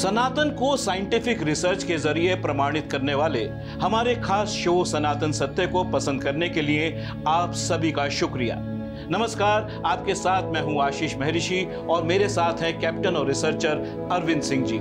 सनातन को scientific research के जरिए प्रमाणित करने वाले हमारे खास शो सनातन सत्य को पसंद करने के लिए आप सभी का शुक्रिया। नमस्कार, आपके साथ मैं हूं आशीष महर्षि और मेरे साथ हैं कैप्टन और रिसर्चर अरविंद सिंह जी।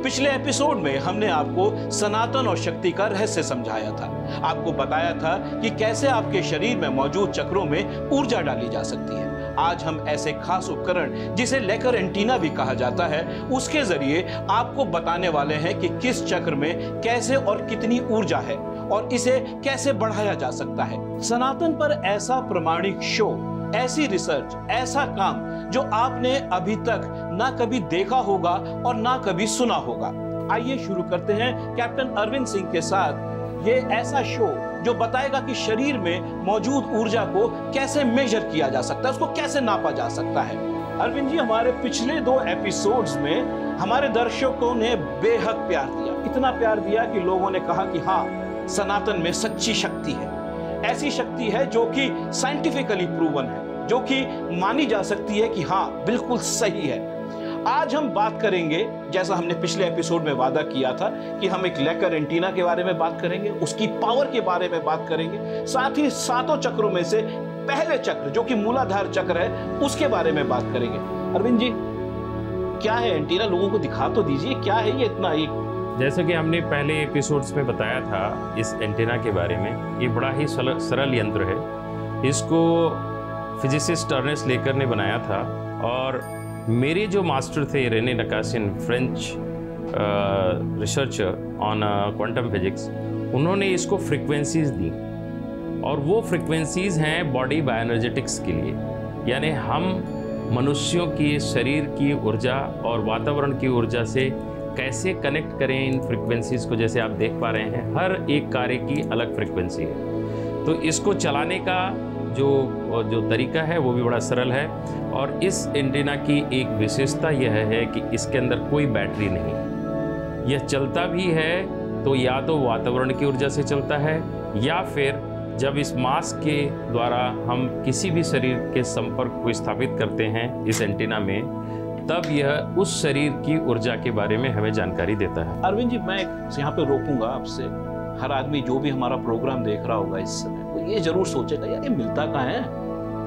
पिछले एपिसोड में हमने आपको सनातन और शक्ति का रहस्य समझाया था। आपको बताया था कि कैसे आपके शरीर में मौजूद चक्रों में ऊर्जा डाली जा सकती है। आज हम ऐसे खास उपकरण जिसे लेकर एंटीना भी कहा जाता है, उसके जरिए आपको बताने वाले हैं कि किस चक्र में कैसे और कितनी ऊर्जा है और इसे कैसे बढ़ाया जा सकता है। सनातन पर ऐसा प्रमाणिक शो, ऐसी रिसर्च, ऐसा काम जो आपने अभी तक ना कभी देखा होगा और ना कभी सुना होगा। आइए शुरू करते हैं कैप्टन अरविंद सिंह के साथ ये ऐसा शो जो बताएगा कि शरीर में मौजूद ऊर्जा को कैसे मेजर किया जा सकता है, उसको कैसे नापा जा सकता है। अरविंद जी, हमारे पिछले 2 एपिसोड्स में हमारे दर्शकों ने बेहद प्यार दिया, इतना प्यार दिया कि लोगों ने कहा कि हाँ, सनातन में सच्ची शक्ति है। ऐसी शक्ति है जो कि साइंटिफिकली प्रूवन है, जो कि मानी जा सकती है कि हाँ, बिल्कुल सही है। आज हम बात करेंगे, जैसा हमने पिछले एपिसोड में वादा किया था कि हम एक लेकर एंटीना के बारे में बात करेंगे, उसकी पावर के बारे में बात करेंगे, साथ ही 7 चक्रों में से पहले चक्र जो कि मूलाधार चक्र है उसके बारे में बात करेंगे। अरविंद जी, क्या है एंटीना? लोगों को दिखा तो दीजिए, क्या है ये इतना? जैसे कि हमने पहले एपिसोड्स में बताया था इस एंटीना के बारे में, ये बड़ा ही सरल यंत्र है। इसको फिजिसिस्ट अर्नेस्ट लेकर ने बनाया था और मेरे जो मास्टर थे Rene Nakasin, French researcher on quantum physics, उन्होंने इसको फ्रीक्वेंसीज दी और वो फ्रीक्वेंसीज हैं बॉडी बायोएनर्जेटिक्स के लिए, यानी हम मनुष्यों की शरीर की ऊर्जा और वातावरण की ऊर्जा से कैसे कनेक्ट करें इन फ्रीक्वेंसीज को। जैसे आप देख पा रहे हैं, हर एक कार्य की अलग फ्रीक्वेंसी है, तो इसको चलाने का जो तरीका है वो भी बड़ा सरल है। और इस एंटीना की एक विशेषता यह है कि इसके अंदर कोई बैटरी नहीं। यह चलता भी है तो या तो वातावरण की ऊर्जा से चलता है, या फिर जब इस मास्क के द्वारा हम किसी भी शरीर के संपर्क को स्थापित करते हैं इस एंटीना में, तब यह उस शरीर की ऊर्जा के बारे में हमें जानकारी देता है। अरविंद जी, मैं यहाँ पे रोकूंगा आपसे। हर आदमी जो भी हमारा प्रोग्राम देख रहा होगा इस समय, वो ये जरूर सोचेगा, यार ये मिलता कहाँ है,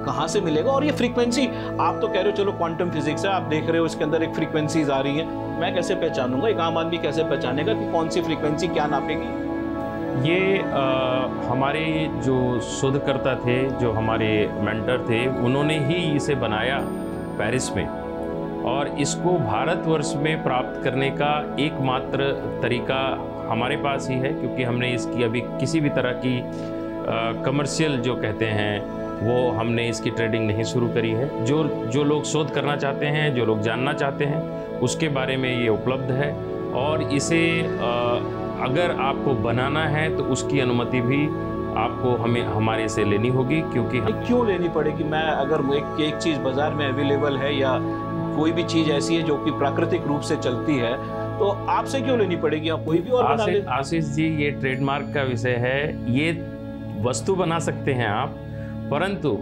कहाँ से मिलेगा? और ये फ्रीक्वेंसी, आप तो कह रहे हो चलो क्वांटम फिजिक्स है, आप देख रहे हो इसके अंदर एक फ्रीक्वेंसीज आ रही है, मैं कैसे पहचानूंगा? एक आम आदमी कैसे पहचानेगा कि कौन सी फ्रीक्वेंसी क्या नापेगी? ये हमारे जो शोधकर्ता थे, जो हमारे मेंटर थे, उन्होंने ही इसे बनाया पेरिस में, और इसको भारतवर्ष में प्राप्त करने का एकमात्र तरीका हमारे पास ही है, क्योंकि हमने इसकी अभी किसी भी तरह की कमर्शियल जो कहते हैं वो हमने इसकी ट्रेडिंग नहीं शुरू करी है। जो लोग शोध करना चाहते हैं, जो लोग जानना चाहते हैं, उसके बारे में ये उपलब्ध है। और इसे अगर आपको बनाना है तो उसकी अनुमति भी आपको हमारे से लेनी होगी। क्योंकि क्यों लेनी पड़ेगी? मैं अगर एक चीज़ बाजार में अवेलेबल है या कोई भी चीज़ ऐसी है जो कि प्राकृतिक रूप से चलती है, तो आपसे क्यों लेनी पड़ेगी? आप कोई भी और बना ले। आशीष जी, ये ट्रेडमार्क का विषय है। ये वस्तु बना सकते हैं आप, परंतु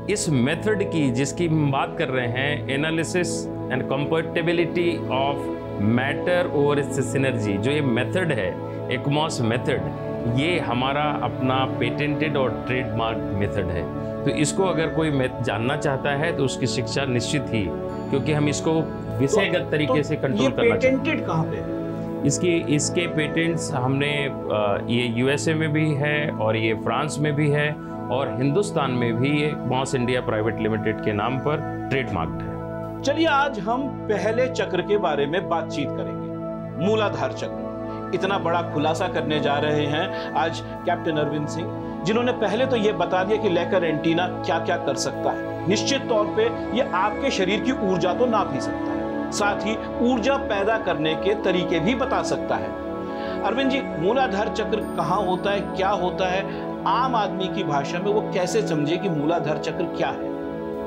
इस मेथड की जिसकी हम बात कर रहे हैं, analysis and compatibility of matter over synergy, जो ये मेथड है, एक्मॉस मेथड, ये हमारा अपना पेटेंटेड और ट्रेडमार्क मेथड है। तो इसको अगर कोई जानना चाहता है तो उसकी शिक्षा निश्चित ही, क्योंकि हम इसको विषयगत तरीके से कंट्रोल करना चाहते हैं। पेटेंटेड कहाँ पे है? इसके पेटेंट्स हमने ये यूएसए में भी है और ये फ्रांस में भी है और हिंदुस्तान में भी ये मॉस इंडिया प्राइवेट लिमिटेड के नाम पर ट्रेडमार्क्ड है। चलिए, आज हम पहले चक्र के बारे में बातचीत करेंगे, मूलाधार चक्र। इतना बड़ा खुलासा करने जा रहे हैं आज कैप्टन अरविंद सिंह, जिन्होंने पहले तो ये बता दिया कि लेकर एंटीना क्या क्या कर सकता है। निश्चित तौर पे ये आपके शरीर की ऊर्जा तो नाप ही सकता है, साथ ही ऊर्जा पैदा करने के तरीके भी बता सकता है। अरविंद जी, मूलाधार चक्र कहाँ होता है, क्या होता है? आम आदमी की भाषा में वो कैसे समझे कि मूलाधार चक्र क्या है?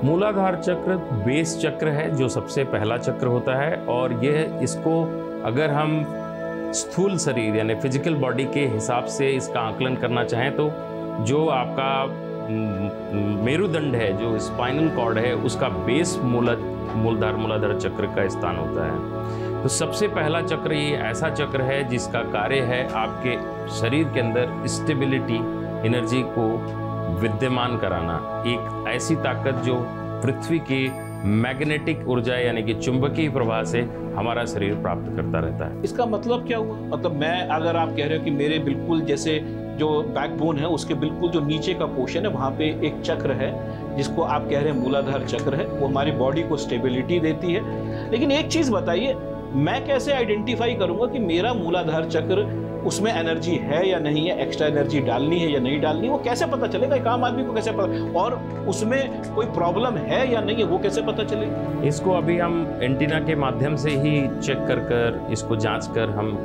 मूलाधार चक्र बेस चक्र है, जो सबसे पहला चक्र होता है। और यह इसको अगर हम स्थूल शरीर यानी फिजिकल बॉडी के हिसाब से इसका आकलन करना चाहें तो जो आपका मेरुदंड है, जो स्पाइनल कॉर्ड है, उसका बेस मूलाधार चक्र का स्थान होता है। तो सबसे पहला चक्र ये ऐसा चक्र है जिसका कार्य है आपके शरीर के अंदर स्टेबिलिटी, एनर्जी को विद्यमान कराना, एक ऐसी ताकत जो पृथ्वी की मैग्नेटिक ऊर्जा यानी कि चुंबकीय प्रवाह से हमारा शरीर प्राप्त करता रहता है। इसका मतलब क्या हुआ? मतलब मैं, अगर आप कह रहे हो कि मेरे बिल्कुल जैसे जो बैकबोन है उसके बिल्कुल जो नीचे का पोर्शन है वहाँ पे एक चक्र है जिसको आप कह रहे हैं मूलाधार चक्र है, वो हमारी बॉडी को स्टेबिलिटी देती है। लेकिन एक चीज़ बताइए, मैं कैसे आइडेंटिफाई करूंगा कि मेरा मूलाधार चक्र उसमें एनर्जी है या नहीं है, एक्स्ट्रा एनर्जी डालनी है या नहीं डालनी, वो कैसे पता चलेगा? एक आम आदमी को कैसे पता? और उसमें कोई प्रॉब्लम है या नहीं है वो कैसे पता चलेगा? इसको अभी हम एंटीना के माध्यम से ही चेक कर इसको जांच कर हम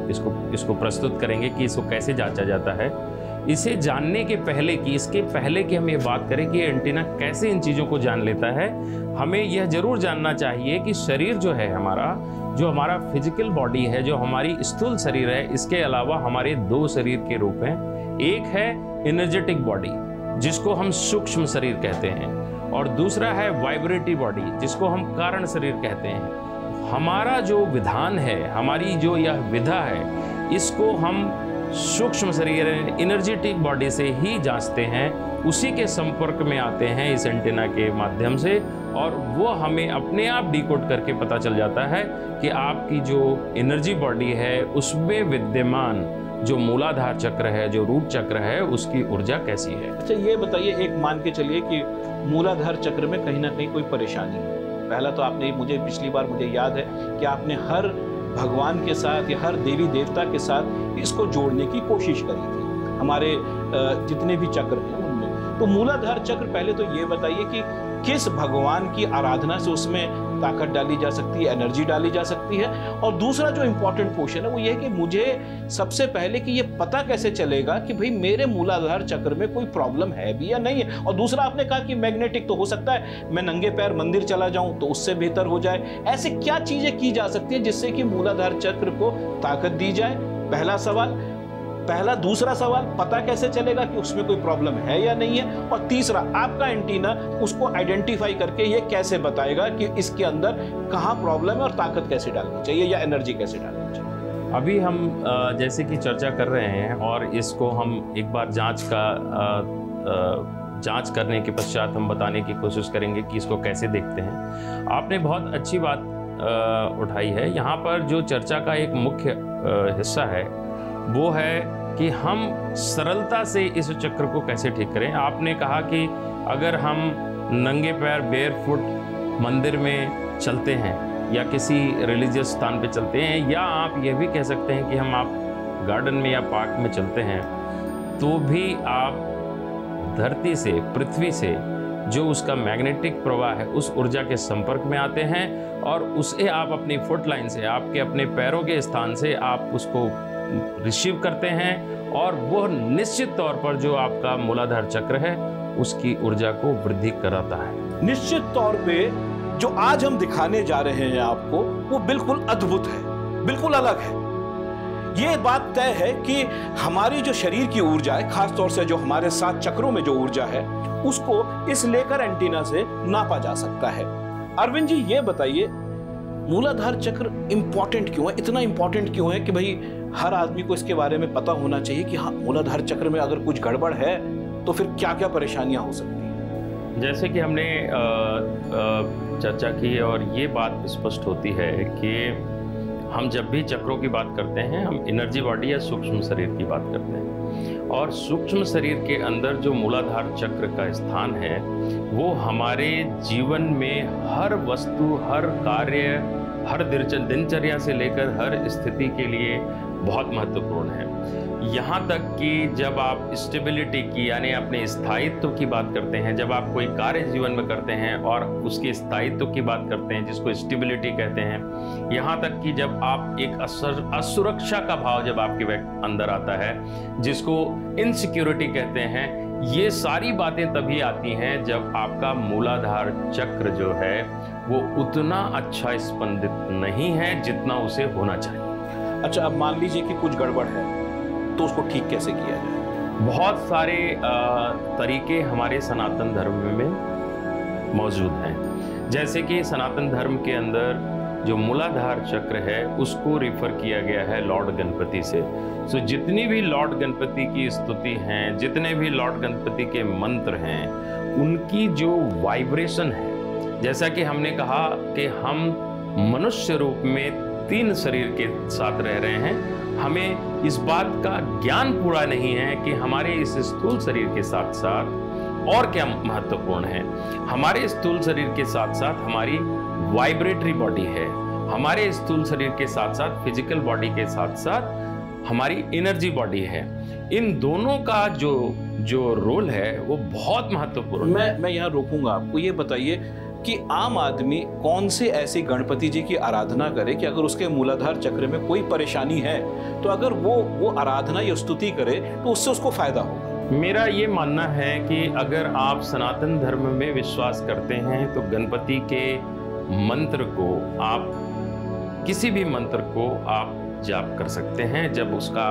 इसको प्रस्तुत करेंगे कि इसको कैसे जांचा जाता है। इसे जानने के पहले कि इसके पहले कि हम ये बात करें कि एंटीना कैसे इन चीज़ों को जान लेता है, हमें यह जरूर जानना चाहिए कि शरीर जो है हमारा फिजिकल बॉडी है, जो हमारी स्थूल शरीर है, इसके अलावा हमारे दो शरीर के रूप हैं। एक है एनर्जेटिक बॉडी जिसको हम सूक्ष्म शरीर कहते हैं, और दूसरा है वाइब्रेटरी बॉडी जिसको हम कारण शरीर कहते हैं। हमारा जो विधान है, हमारी जो यह विधा है, इसको हम सूक्ष्म शरीर एनर्जेटिक बॉडी से ही जांचते हैं, उसी के संपर्क में आते हैं इस एंटीना के माध्यम से, और वो हमें अपने आप डिकोड करके पता चल जाता है कि आपकी जो एनर्जी बॉडी है उसमें विद्यमान जो मूलाधार चक्र है, जो रूट चक्र है, उसकी ऊर्जा कैसी है। अच्छा ये बताइए, एक मान के चलिए कि मूलाधार चक्र में कहीं ना कहीं कोई परेशानी है। पहला तो आपने पिछली बार मुझे याद है कि आपने हर भगवान के साथ या हर देवी देवता के साथ इसको जोड़ने की कोशिश करी थी, हमारे जितने भी चक्र हैं उनमें। तो मूलाधार चक्र, पहले तो ये बताइए कि किस भगवान की आराधना से उसमें ताकत डाली जा सकती है, एनर्जी डाली जा सकती है? और दूसरा जो इंपॉर्टेंट क्वेश्चन है वो ये है कि मुझे सबसे पहले कि ये पता कैसे चलेगा कि भाई मेरे मूलाधार चक्र में कोई प्रॉब्लम है भी या नहीं है? और दूसरा आपने कहा कि मैग्नेटिक, तो हो सकता है मैं नंगे पैर मंदिर चला जाऊं तो उससे बेहतर हो जाए। ऐसे क्या चीजें की जा सकती है जिससे कि मूलाधार चक्र को ताकत दी जाए? पहला सवाल। दूसरा सवाल, पता कैसे चलेगा कि उसमें कोई प्रॉब्लम है या नहीं है? और तीसरा, आपका एंटीना उसको आइडेंटिफाई करके ये कैसे बताएगा कि इसके अंदर कहाँ प्रॉब्लम है और ताकत कैसे डालनी चाहिए या एनर्जी कैसे डालनी चाहिए? अभी हम जैसे कि चर्चा कर रहे हैं और इसको हम एक बार जांच करने के पश्चात हम बताने की कोशिश करेंगे कि इसको कैसे देखते हैं। आपने बहुत अच्छी बात उठाई है। यहाँ पर जो चर्चा का एक मुख्य हिस्सा है वो है कि हम सरलता से इस चक्र को कैसे ठीक करें। आपने कहा कि अगर हम नंगे पैर बेयरफुट मंदिर में चलते हैं या किसी रिलीजियस स्थान पे चलते हैं, या आप ये भी कह सकते हैं कि आप गार्डन में या पार्क में चलते हैं, तो भी आप धरती से, पृथ्वी से जो उसका मैग्नेटिक प्रवाह है उस ऊर्जा के संपर्क में आते हैं, और उसे आप अपनी फुट लाइन से, आपके अपने पैरों के स्थान से आप उसको रिसीव करते हैं, और वो निश्चित तौर पर जो आपका मूलाधार चक्र है उसकी ऊर्जा को वृद्धि कराता है। निश्चित तौर पे जो आज हम दिखाने जा रहे हैं आपको, वो बिल्कुल अद्भुत है, बिल्कुल अलग है। ये बात तय है कि हमारी जो शरीर की ऊर्जा है, खासतौर से जो हमारे 7 चक्रों में जो ऊर्जा है, उसको इस लेकर एंटीना से नापा जा सकता है। अरविंद जी ये बताइए, मूलाधार चक्र इंपॉर्टेंट क्यों है? इतना इंपॉर्टेंट क्यों है कि भाई हर आदमी को इसके बारे में पता होना चाहिए कि हाँ, मूलाधार चक्र में अगर कुछ गड़बड़ है तो फिर क्या क्या परेशानियां हो सकती हैं? जैसे कि हमने चर्चा की, और ये बात स्पष्ट होती है कि हम जब भी चक्रों की बात करते हैं, हम एनर्जी बॉडी या सूक्ष्म शरीर की बात करते हैं, और सूक्ष्म शरीर के अंदर जो मूलाधार चक्र का स्थान है वो हमारे जीवन में हर वस्तु, हर कार्य, हर दिनचर्या से लेकर हर स्थिति के लिए बहुत महत्वपूर्ण है। यहाँ तक कि जब आप स्टेबिलिटी की, यानी अपने स्थायित्व की बात करते हैं, जब आप कोई कार्य जीवन में करते हैं और उसके स्थायित्व की बात करते हैं जिसको स्टेबिलिटी कहते हैं, यहाँ तक कि जब आप एक असुरक्षा का भाव जब आपके अंदर आता है जिसको इनसिक्योरिटी कहते हैं, ये सारी बातें तभी आती हैं जब आपका मूलाधार चक्र जो है वो उतना अच्छा स्पंदित नहीं है जितना उसे होना चाहिए। अच्छा, अब मान लीजिए कि कुछ गड़बड़ है तो उसको ठीक कैसे किया जाए? बहुत सारे तरीके हमारे सनातन धर्म में मौजूद हैं। जैसे कि सनातन धर्म के अंदर जो मूलाधार चक्र है उसको रिफर किया गया है लॉर्ड गणपति से। सो जितनी भी लॉर्ड गणपति की स्तुति हैं, जितने भी लॉर्ड गणपति के मंत्र हैं, उनकी जो वाइब्रेशन है, जैसा कि हमने कहा कि हम मनुष्य रूप में 3 शरीर के साथ रह रहे हैं, हमें इस बात का ज्ञान पूरा नहीं है कि हमारे इस स्थूल शरीर के साथ साथ और क्या महत्वपूर्ण है। हमारे स्थूल शरीर के साथ साथ हमारी वाइब्रेटरी बॉडी है, हमारे स्थूल शरीर के साथ साथ फिजिकल बॉडी के साथ साथ हमारी एनर्जी बॉडी है। इन दोनों का जो रोल है वो बहुत महत्वपूर्ण है। मैं यहाँ रोकूंगा आपको। ये बताइए कि आम आदमी कौन से ऐसे गणपति जी की आराधना करे कि अगर उसके मूलाधार चक्र में कोई परेशानी है तो अगर वो आराधना या स्तुति करे तो उससे उसको फायदा होगा? मेरा ये मानना है कि अगर आप सनातन धर्म में विश्वास करते हैं तो गणपति के मंत्र को आप, किसी भी मंत्र को आप जाप कर सकते हैं। जब उसका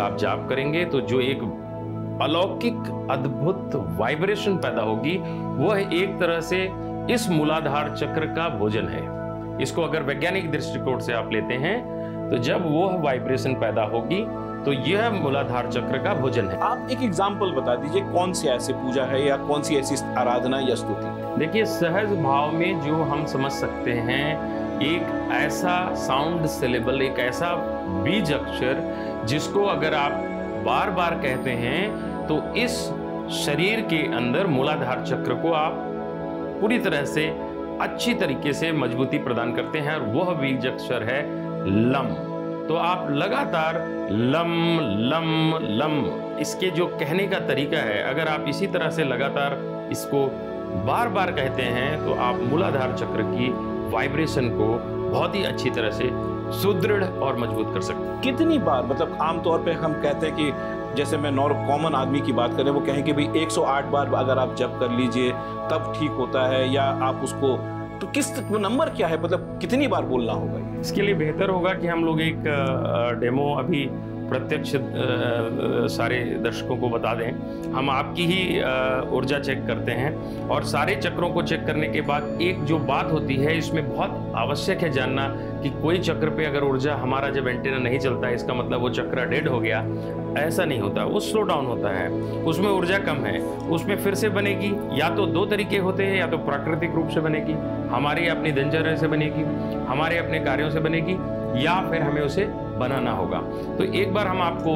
आप जाप करेंगे तो जो एक अलौकिक अद्भुत वाइब्रेशन पैदा होगी, वह एक तरह से इस मूलाधार चक्र का भोजन है। इसको अगर वैज्ञानिक दृष्टिकोण से आप लेते हैं तो जब वह वाइब्रेशन पैदा होगी तो यह मूलाधार चक्र का भोजन है। आप एक एग्जाम्पल बता दीजिए, कौन सी ऐसी पूजा है या कौन सी ऐसी आराधना या स्तुति? देखिए, सहज भाव में जो हम समझ सकते हैं, एक ऐसा साउंड सिलेबल, एक ऐसा बीज अक्षर जिसको अगर आप बार बार कहते हैं तो इस शरीर के अंदर मूलाधार चक्र को आप पूरी तरह से अच्छी तरीके से मजबूती प्रदान करते हैं, और वह बीज अक्षर है लम। तो आप लगातार लम लम लम, इसके जो कहने का तरीका है, अगर आप इसी तरह से लगातार इसको बार बार कहते हैं तो आप मूलाधार चक्र की वाइब्रेशन को बहुत ही अच्छी तरह से सुदृढ़ और मजबूत कर सकते हैं। कितनी बार, मतलब आमतौर पे हम कहते हैं कि जैसे मैं कॉमन आदमी की बात करें, वो कहें कि भाई 108 बार अगर आप जप कर लीजिए तब ठीक होता है, या आप उसको, तो किस नंबर क्या है, मतलब कितनी बार बोलना होगा? इसके लिए बेहतर होगा कि हम लोग एक डेमो अभी प्रत्यक्ष सारे दर्शकों को बता दें। हम आपकी ही ऊर्जा चेक करते हैं, और सारे चक्रों को चेक करने के बाद एक जो बात होती है, इसमें बहुत आवश्यक है जानना कि कोई चक्र पे अगर ऊर्जा, हमारा जब एंटीना नहीं चलता है इसका मतलब वो चक्र डेड हो गया, ऐसा नहीं होता। वो स्लो डाउन होता है, उसमें ऊर्जा कम है, उसमें फिर से बनेगी। या तो 2 तरीके होते हैं, या तो प्राकृतिक रूप से बनेगी, हमारी अपनी दिनचर्या से बनेगी, हमारे अपने कार्यों से बनेगी, या फिर हमें उसे बनाना होगा। तो एक बार हम आपको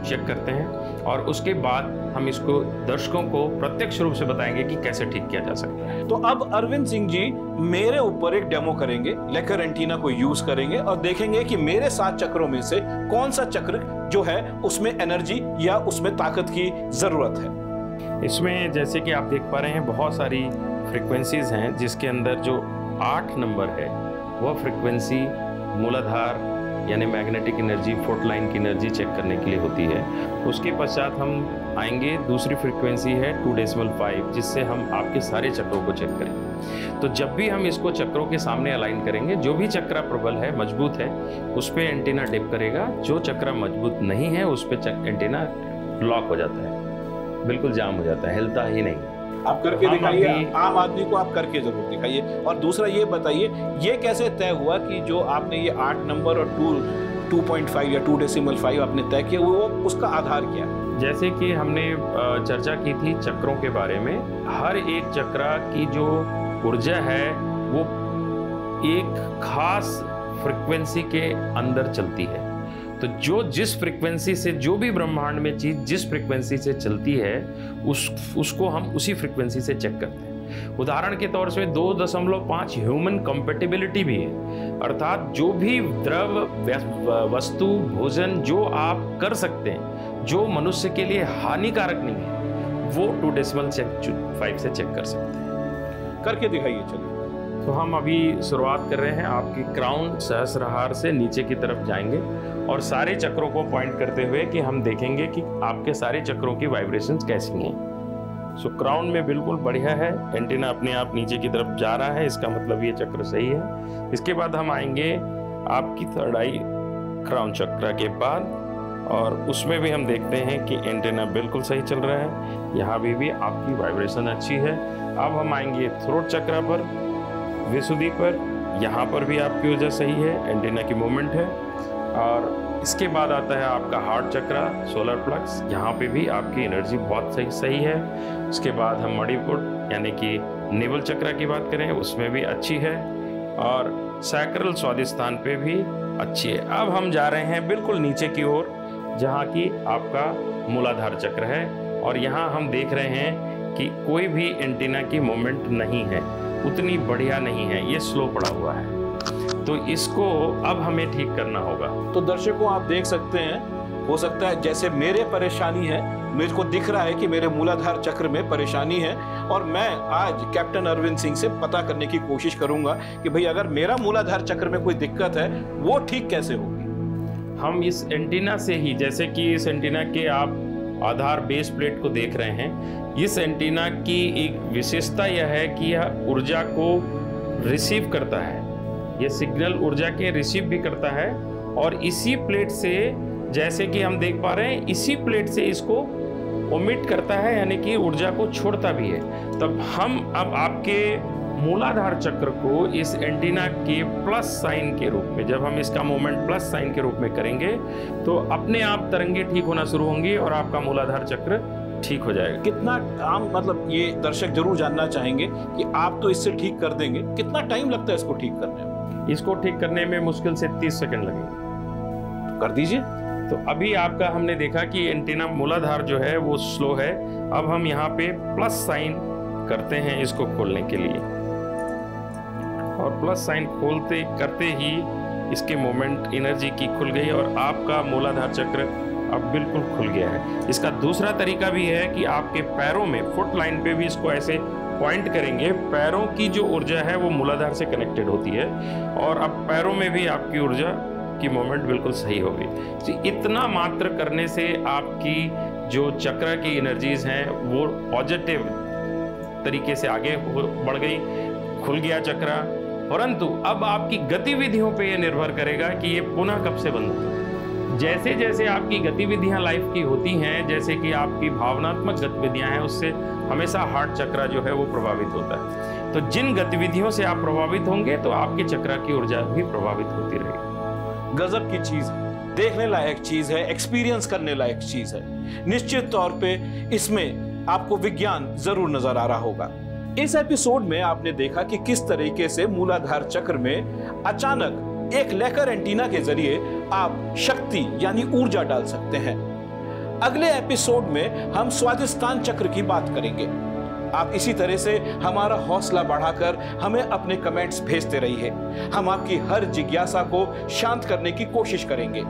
चेक करते हैं, और उसके बाद हम इसको दर्शकों को प्रत्यक्ष रूप से बताएंगे कि कैसे ठीक किया जा सकता है। तो अब अरविंद सिंह जी मेरे ऊपर एक डेमो करेंगे, लेकर एंटीना को यूज करेंगे और देखेंगे कि मेरे 7 चक्रों में से कौन सा चक्र जो है उसमें एनर्जी या उसमें ताकत की जरूरत है। इसमें जैसे कि आप देख पा रहे हैं, बहुत सारी फ्रीक्वेंसीज हैं, जिसके अंदर जो 8 नंबर है वह फ्रीक्वेंसी मूलाधार यानी मैग्नेटिक एनर्जी, फोर्थ लाइन की एनर्जी चेक करने के लिए होती है। उसके पश्चात हम आएंगे, दूसरी फ्रीक्वेंसी है 2.5, जिससे हम आपके सारे चक्रों को चेक करेंगे। तो जब भी हम इसको चक्रों के सामने अलाइन करेंगे, जो भी चक्र प्रबल है, मजबूत है, उस पर एंटीना डिप करेगा। जो चक्र मजबूत नहीं है उस पर एंटीना लॉक हो जाता है, बिल्कुल जाम हो जाता है, हिलता ही नहीं। आप करके दिखाइए, आम आदमी को आप करके जरूर दिखाइए। और दूसरा ये बताइए, ये कैसे तय हुआ कि जो आपने ये 8 नंबर और 2.5 या 2.5 आपने तय किया, वो उसका आधार क्या है? जैसे कि हमने चर्चा की थी चक्रों के बारे में, हर एक चक्र की जो ऊर्जा है वो एक खास फ्रीक्वेंसी के अंदर चलती है। तो जो जिस फ्रीक्वेंसी से, जो भी ब्रह्मांड में चीज जिस फ्रीक्वेंसी से चलती है, उसको हम उसी फ्रीक्वेंसी से चेक करते हैं। उदाहरण के तौर से 2.5 ह्यूमन कंपेटिबिलिटी भी है, अर्थात जो भी द्रव, वस्तु, भोजन जो आप कर सकते हैं, जो मनुष्य के लिए हानिकारक नहीं है, वो 2.5 से चेक कर सकते हैं। करके दिखाइए। चलिए, तो हम अभी शुरुआत कर रहे हैं। आपकी क्राउन सहस्त्रहार से नीचे की तरफ जाएंगे, और सारे चक्रों को पॉइंट करते हुए कि हम देखेंगे कि आपके सारे चक्रों की वाइब्रेशंस कैसी हैं। सो क्राउन में बिल्कुल बढ़िया है, एंटीना अपने आप नीचे की तरफ जा रहा है, इसका मतलब ये चक्र सही है। इसके बाद हम आएंगे आपकी 3rd आई क्राउन चक्र के बाद, और उसमें भी हम देखते हैं कि एंटीना बिल्कुल सही चल रहा है, यहाँ भी आपकी वाइब्रेशन अच्छी है। अब हम आएंगे थ्रोट चक्र पर, विशुद्धि पर, यहाँ पर भी आपकी ऊर्जा सही है, एंटीना की मूवमेंट है। और इसके बाद आता है आपका हार्ट चक्रा, सोलर प्लक्स, यहाँ पे भी आपकी एनर्जी बहुत सही है। उसके बाद हम मणिपुर यानी कि नेवल चक्रा की बात करें, उसमें भी अच्छी है। और सैक्रल स्वादिष्ठान पे भी अच्छी है। अब हम जा रहे हैं बिल्कुल नीचे की ओर, जहाँ की आपका मूलाधार चक्र है, और यहाँ हम देख रहे हैं कि कोई भी एंटीना की मूवमेंट नहीं है, उतनी बढ़िया नहीं है, ये स्लो पड़ा हुआ है। तो इसको अब हमें ठीक करना होगा। तो दर्शकों आप देख सकते हैं, हो सकता है जैसे मेरे परेशानी है, मेरे को दिख रहा है कि मेरे मूलाधार चक्र में परेशानी है, और मैं आज कैप्टन अरविंद सिंह से पता करने की कोशिश करूंगा कि भाई अगर मेरा मूलाधार चक्र में कोई दिक्कत है वो ठीक कैसे होगी। हम इस एंटीना से ही, जैसे कि इस एंटीना के आप आधार बेस प्लेट को देख रहे हैं, इस एंटीना की एक विशेषता यह है कि यह ऊर्जा को रिसीव करता है, ये सिग्नल ऊर्जा के रिसीव भी करता है, और इसी प्लेट से, जैसे कि हम देख पा रहे हैं, इसी प्लेट से इसको ओमिट करता है, यानी कि ऊर्जा को छोड़ता भी है। तब हम अब आपके मूलाधार चक्र को इस एंटीना के प्लस साइन के रूप में, जब हम इसका मूवमेंट प्लस साइन के रूप में करेंगे तो अपने आप तरंगे ठीक होना शुरू होंगी और आपका मूलाधार चक्र ठीक हो जाएगा। कितना आम, मतलब ये दर्शक जरूर जानना चाहेंगे कि आप तो इससे ठीक कर देंगे, कितना टाइम लगता है इसको ठीक करने में? इसको ठीक करने में मुश्किल से 30 सेकंड लगेंगे। कर दीजिए। तो अभी आपका हमने देखा कि एंटीना मूलाधार जो है वो स्लो है। अब हम यहाँ पे प्लस साइन करते हैं इसको खोलने के लिए, और प्लस साइन खोलते करते ही इसके मोमेंट एनर्जी की खुल गई और आपका मूलाधार चक्र अब बिल्कुल खुल गया है। इसका दूसरा तरीका भी है कि आपके पैरों में, फुट लाइन पे भी इसको ऐसे पॉइंट करेंगे, पैरों की जो ऊर्जा है वो मूलाधार से कनेक्टेड होती है, और अब पैरों में भी आपकी ऊर्जा की मूवमेंट बिल्कुल सही होगी। तो इतना मात्र करने से आपकी जो चक्र की एनर्जीज हैं वो पॉजिटिव तरीके से आगे बढ़ गई, खुल गया चक्र। परंतु अब आपकी गतिविधियों पे ये निर्भर करेगा कि ये पुनः कब से बंद होगा। जैसे जैसे आपकी गतिविधियां लाइफ की होती हैं, जैसे कि आपकी भावनात्मक गतिविधियां हैं, उससे हमेशा हार्ट चक्र जो है वो प्रभावित होता है। तो जिन गतिविधियों से आप प्रभावित होंगे तो आपके चक्र की ऊर्जा भी प्रभावित होती रहेगी। गजब की चीज है, देखने लायक चीज है, एक्सपीरियंस करने लायक चीज है। निश्चित तौर पे इसमें आपको विज्ञान जरूर नजर आ रहा होगा। इस एपिसोड में आपने देखा कि किस तरीके से मूलाधार चक्र में अचानक एक लेकर एंटीना के जरिए आप शक्ति यानी ऊर्जा डाल सकते हैं। अगले एपिसोड में हम स्वादिष्ठान चक्र की बात करेंगे। आप इसी तरह से हमारा हौसला बढ़ाकर हमें अपने कमेंट्स भेजते रहिए। हम आपकी हर जिज्ञासा को शांत करने की कोशिश करेंगे।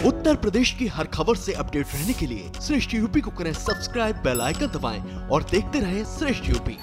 उत्तर प्रदेश की हर खबर से अपडेट रहने के लिए श्रेष्ठ यूपी को करें सब्सक्राइब, बेल आइकन दबाएं और देखते रहें श्रेष्ठ यूपी।